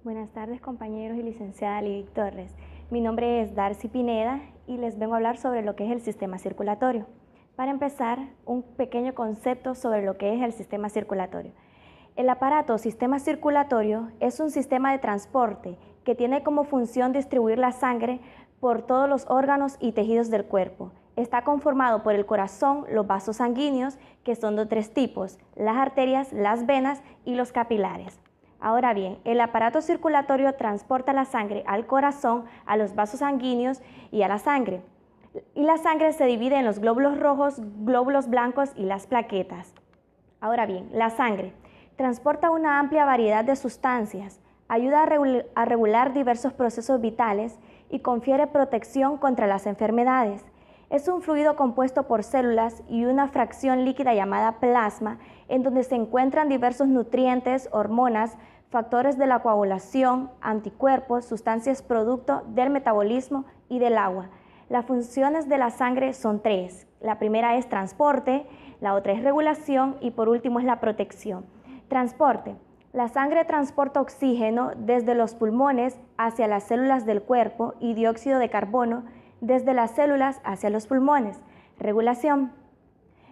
Buenas tardes, compañeros y licenciada Lili Torres. Mi nombre es Darcy Pineda y les vengo a hablar sobre lo que es el sistema circulatorio. Para empezar, un pequeño concepto sobre lo que es el sistema circulatorio. El aparato sistema circulatorio es un sistema de transporte que tiene como función distribuir la sangre por todos los órganos y tejidos del cuerpo. Está conformado por el corazón, los vasos sanguíneos, que son de tres tipos: las arterias, las venas y los capilares. Ahora bien, el aparato circulatorio transporta la sangre al corazón, a los vasos sanguíneos y a la sangre. Y la sangre se divide en los glóbulos rojos, glóbulos blancos y las plaquetas. Ahora bien, la sangre transporta una amplia variedad de sustancias, ayuda a regular diversos procesos vitales y confiere protección contra las enfermedades. Es un fluido compuesto por células y una fracción líquida llamada plasma, en donde se encuentran diversos nutrientes, hormonas, factores de la coagulación, anticuerpos, sustancias producto del metabolismo y del agua. Las funciones de la sangre son tres. La primera es transporte, la otra es regulación y por último es la protección. Transporte. La sangre transporta oxígeno desde los pulmones hacia las células del cuerpo y dióxido de carbono desde las células hacia los pulmones. Regulación.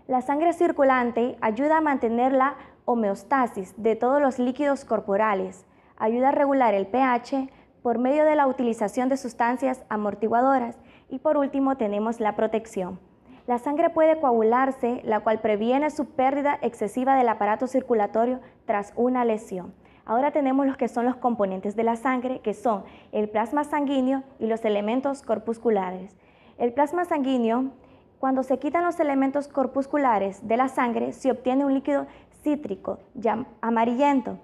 La sangre circulante ayuda a mantener la homeostasis de todos los líquidos corporales, ayuda a regular el pH por medio de la utilización de sustancias amortiguadoras y por último tenemos la protección. La sangre puede coagularse, la cual previene su pérdida excesiva del aparato circulatorio tras una lesión. Ahora tenemos los que son los componentes de la sangre, que son el plasma sanguíneo y los elementos corpusculares. El plasma sanguíneo, cuando se quitan los elementos corpusculares de la sangre, se obtiene un líquido cítrico amarillento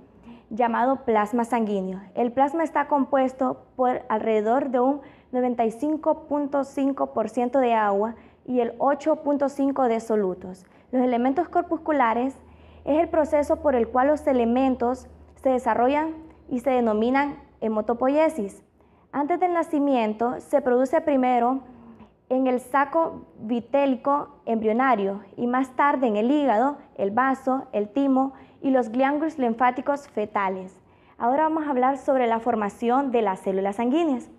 llamado plasma sanguíneo. El plasma está compuesto por alrededor de un 95.5% de agua y el 8.5% de solutos. Los elementos corpusculares es el proceso por el cual los elementos se desarrollan y se denominan hematopoiesis. Antes del nacimiento se produce primero en el saco vitélico embrionario y más tarde en el hígado, el vaso, el timo y los ganglios linfáticos fetales. Ahora vamos a hablar sobre la formación de las células sanguíneas.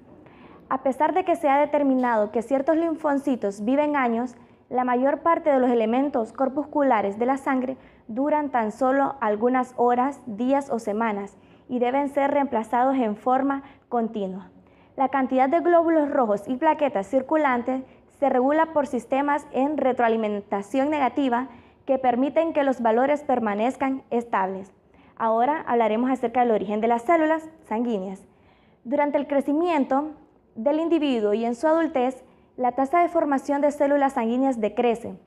A pesar de que se ha determinado que ciertos linfocitos viven años, la mayor parte de los elementos corpusculares de la sangre duran tan solo algunas horas, días o semanas y deben ser reemplazados en forma continua. La cantidad de glóbulos rojos y plaquetas circulantes se regula por sistemas en retroalimentación negativa que permiten que los valores permanezcan estables. Ahora hablaremos acerca del origen de las células sanguíneas. Durante el crecimiento del individuo y en su adultez, la tasa de formación de células sanguíneas decrece.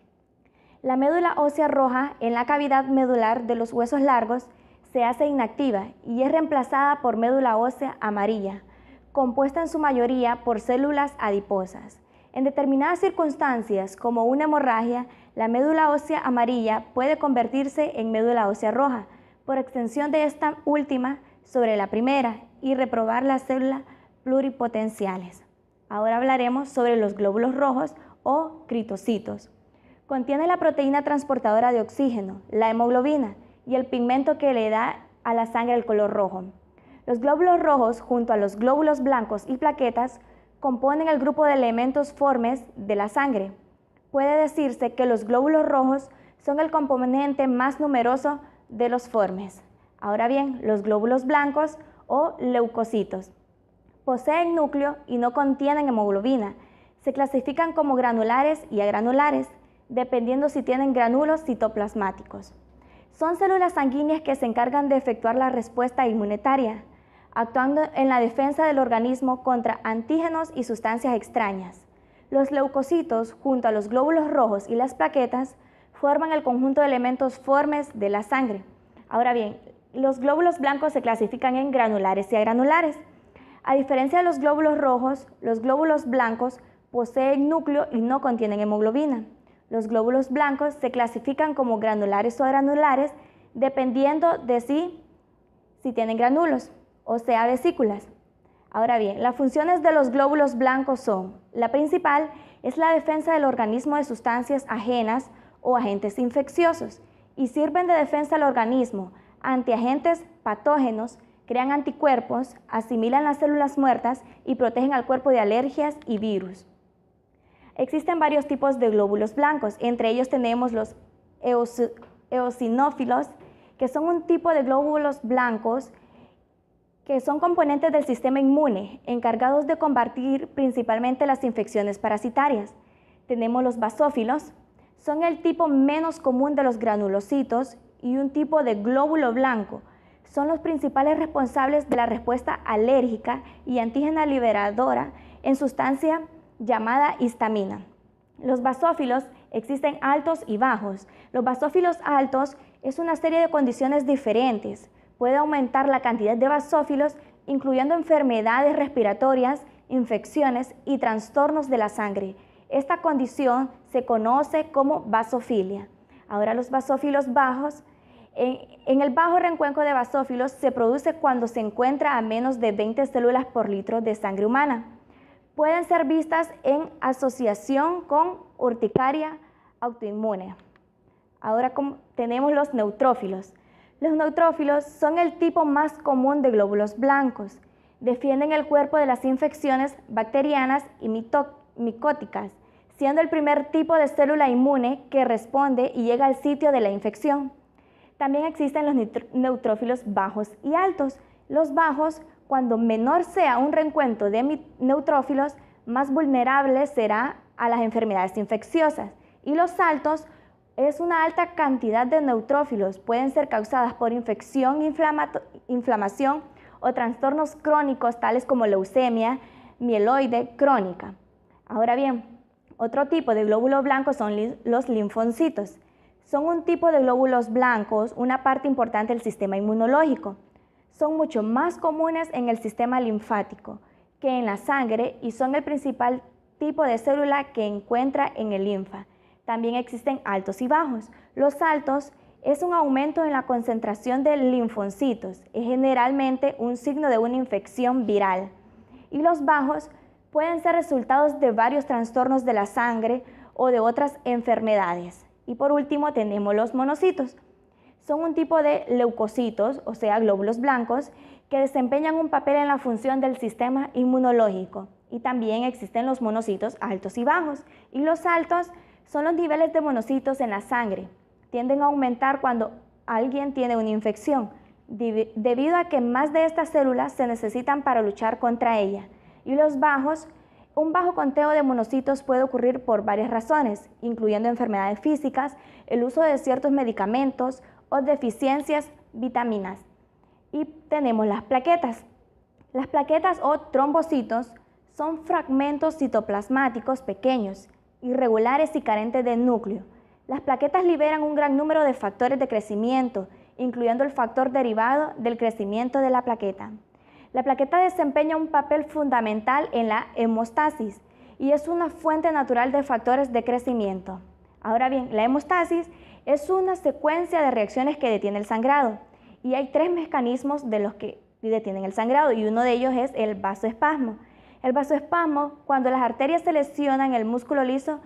La médula ósea roja en la cavidad medular de los huesos largos se hace inactiva y es reemplazada por médula ósea amarilla, compuesta en su mayoría por células adiposas. En determinadas circunstancias, como una hemorragia, la médula ósea amarilla puede convertirse en médula ósea roja, por extensión de esta última sobre la primera y reprobar las células pluripotenciales. Ahora hablaremos sobre los glóbulos rojos o critocitos. Contiene la proteína transportadora de oxígeno, la hemoglobina, y el pigmento que le da a la sangre el color rojo. Los glóbulos rojos, junto a los glóbulos blancos y plaquetas, componen el grupo de elementos formes de la sangre. Puede decirse que los glóbulos rojos son el componente más numeroso de los formes. Ahora bien, los glóbulos blancos o leucocitos poseen núcleo y no contienen hemoglobina. Se clasifican como granulares y agranulares, dependiendo si tienen gránulos citoplasmáticos. Son células sanguíneas que se encargan de efectuar la respuesta inmunitaria, actuando en la defensa del organismo contra antígenos y sustancias extrañas. Los leucocitos, junto a los glóbulos rojos y las plaquetas, forman el conjunto de elementos formes de la sangre. Ahora bien, los glóbulos blancos se clasifican en granulares y agranulares. A diferencia de los glóbulos rojos, los glóbulos blancos poseen núcleo y no contienen hemoglobina. Los glóbulos blancos se clasifican como granulares o agranulares dependiendo de si tienen granulos, o sea, vesículas. Ahora bien, las funciones de los glóbulos blancos son: la principal es la defensa del organismo de sustancias ajenas o agentes infecciosos y sirven de defensa al organismo ante agentes patógenos crean anticuerpos, asimilan las células muertas y protegen al cuerpo de alergias y virus. Existen varios tipos de glóbulos blancos, entre ellos tenemos los eosinófilos, que son un tipo de glóbulos blancos que son componentes del sistema inmune, encargados de combatir principalmente las infecciones parasitarias. Tenemos los basófilos, son el tipo menos común de los granulocitos y un tipo de glóbulo blanco. Son los principales responsables de la respuesta alérgica y antígena liberadora en sustancia llamada histamina. Los basófilos existen altos y bajos. Los basófilos altos es una serie de condiciones diferentes. Puede aumentar la cantidad de basófilos, incluyendo enfermedades respiratorias, infecciones y trastornos de la sangre. Esta condición se conoce como basofilia. Ahora los basófilos bajos, en el bajo rencuenco de basófilos se produce cuando se encuentra a menos de 20 células por litro de sangre humana. Pueden ser vistas en asociación con urticaria autoinmune. Ahora tenemos los neutrófilos. Los neutrófilos son el tipo más común de glóbulos blancos. Defienden el cuerpo de las infecciones bacterianas y micóticas, siendo el primer tipo de célula inmune que responde y llega al sitio de la infección. También existen los neutrófilos bajos y altos. Los bajos, cuando menor sea un recuento de neutrófilos, más vulnerable será a las enfermedades infecciosas. Y los altos es una alta cantidad de neutrófilos, pueden ser causadas por infección, inflamación o trastornos crónicos tales como leucemia mieloide crónica. Ahora bien, otro tipo de glóbulo blanco son los linfocitos. Son un tipo de glóbulos blancos, una parte importante del sistema inmunológico. Son mucho más comunes en el sistema linfático que en la sangre y son el principal tipo de célula que encuentra en el linfa. También existen altos y bajos. Los altos es un aumento en la concentración de linfocitos, es generalmente un signo de una infección viral. Y los bajos pueden ser resultados de varios trastornos de la sangre o de otras enfermedades. Y por último tenemos los monocitos. Son un tipo de leucocitos, o sea, glóbulos blancos, que desempeñan un papel en la función del sistema inmunológico. Y también existen los monocitos altos y bajos. Y los altos son los niveles de monocitos en la sangre. Tienden a aumentar cuando alguien tiene una infección, debido a que más de estas células se necesitan para luchar contra ella. Y los bajos, un bajo conteo de monocitos puede ocurrir por varias razones, incluyendo enfermedades físicas, el uso de ciertos medicamentos o deficiencias vitaminas. Y tenemos las plaquetas. Las plaquetas o trombocitos son fragmentos citoplasmáticos pequeños, irregulares y carentes de núcleo. Las plaquetas liberan un gran número de factores de crecimiento, incluyendo el factor derivado del crecimiento de la plaqueta. La plaqueta desempeña un papel fundamental en la hemostasis y es una fuente natural de factores de crecimiento. Ahora bien, la hemostasis es una secuencia de reacciones que detiene el sangrado y hay 3 mecanismos de los que detienen el sangrado y uno de ellos es el vasoespasmo. El vasoespasmo, cuando las arterias se lesionan, el músculo liso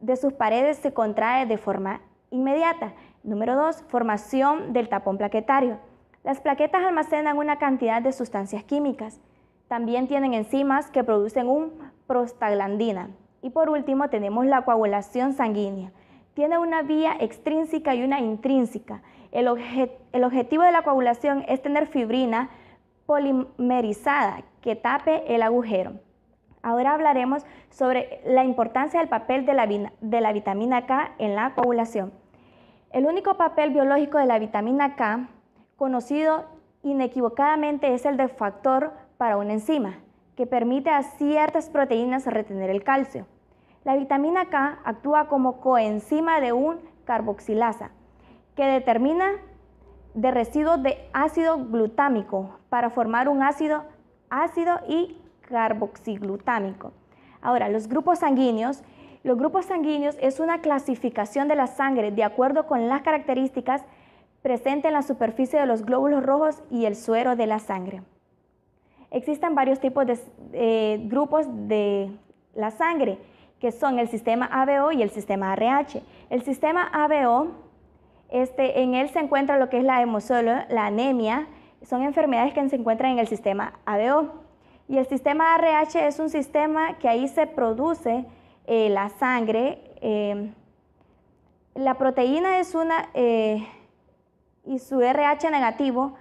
de sus paredes se contrae de forma inmediata. Número 2, formación del tapón plaquetario. Las plaquetas almacenan una cantidad de sustancias químicas. También tienen enzimas que producen una prostaglandina. Y por último tenemos la coagulación sanguínea. Tiene una vía extrínseca y una intrínseca. El objetivo de la coagulación es tener fibrina polimerizada que tape el agujero. Ahora hablaremos sobre la importancia del papel de la vitamina K en la coagulación. El único papel biológico de la vitamina K conocido inequívocamente es el de factor para una enzima, que permite a ciertas proteínas retener el calcio. La vitamina K actúa como coenzima de un carboxilasa, que determina de residuos de ácido glutámico para formar un ácido y carboxiglutámico. Ahora, los grupos sanguíneos es una clasificación de la sangre de acuerdo con las características presentes en la superficie de los glóbulos rojos y el suero de la sangre. Existen varios tipos de grupos de la sangre, que son el sistema ABO y el sistema RH. El sistema ABO, en él se encuentra lo que es la hemocélula, la anemia, Son enfermedades que se encuentran en el sistema ABO. Y el sistema ARH es un sistema que ahí se produce la sangre. La proteína es una, y su RH negativo,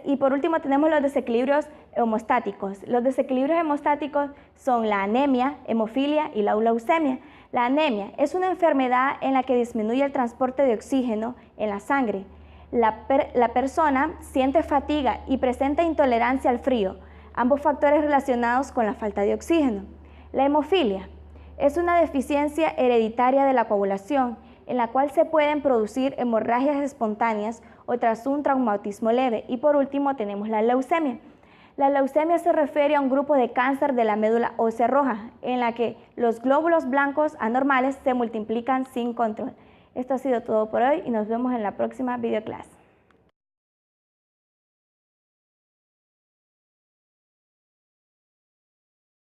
y por último tenemos los desequilibrios hemostáticos. Los desequilibrios hemostáticos son la anemia, hemofilia y la leucemia. La anemia es una enfermedad en la que disminuye el transporte de oxígeno en la sangre. La persona siente fatiga y presenta intolerancia al frío, ambos factores relacionados con la falta de oxígeno. La hemofilia es una deficiencia hereditaria de la coagulación en la cual se pueden producir hemorragias espontáneas o tras un traumatismo leve. Y por último tenemos la leucemia. La leucemia se refiere a un grupo de cáncer de la médula ósea roja en la que los glóbulos blancos anormales se multiplican sin control. Esto ha sido todo por hoy y nos vemos en la próxima videoclase.